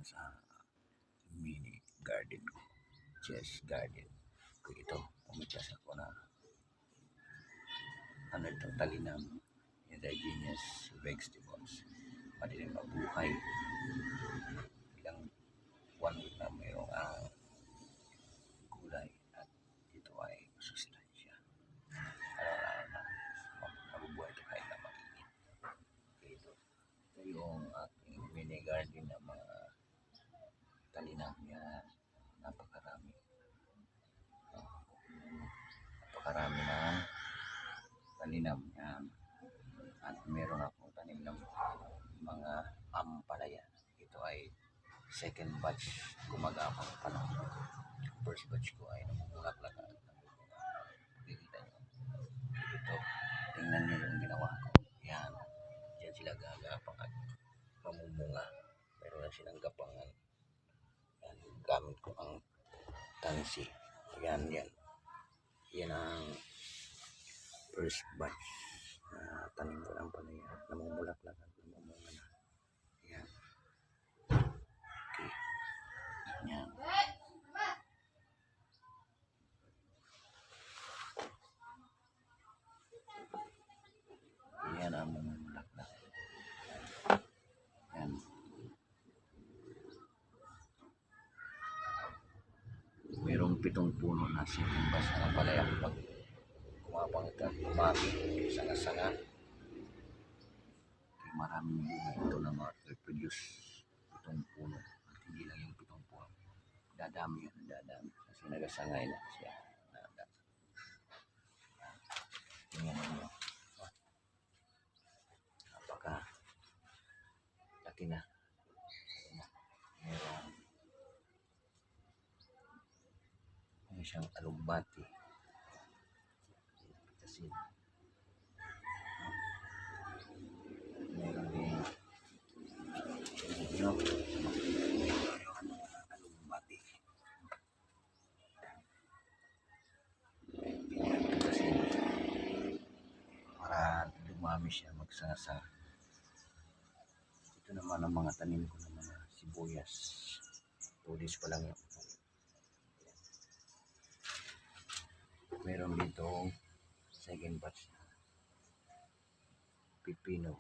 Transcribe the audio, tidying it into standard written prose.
dyan sa mini garden ko, chest garden ko. Ito, pumitas ako na ano itong talinam, indigenous vegetables, madaling mabuhay. Ilang 1 week na mayroong gulay at ito ay masustansya. Araw-araw na mabubuhay ito kahit na mainit. Ito yung aking mini garden na mga talinam yan. Napakarami ng talinam yan. At meron akong tanim ng mga ampalaya. Ito ay second batch, gumagapang pa lang. First batch ko ay namumulaklak at nakikita nyo. Ito, tingnan nyo yung ginawa ko. Yan, dyan sila gagapang at mamumunga. Meron na silang gapangan. Yan, gamit ko ang tansi. Yan. Yan ang first batch na tanim ko ng palaya at namumulaklak at namumunga na. Yan. Okay. Yan. Yan ang namumulaklak. Yan. Mayroong 7 puno na second batch na palaya. Pag kumapang ito at kumami, sanga-sanga, maraming bunga ito na ma-reproduce 7 puno. At hindi lang yung 7 puno. Dadami yan, dadami. Kasi nagasangay na siya. Tingnan nyo. Napaka laki na. Meron siyang alugbati. Kasi meron din yung alugbati. Kasi para dumami siya, magsanga-sanga. Ito naman ang mga tanim ko ng mga sibuyas. 2 days pa lang yun. Meron dito second batch na pipino.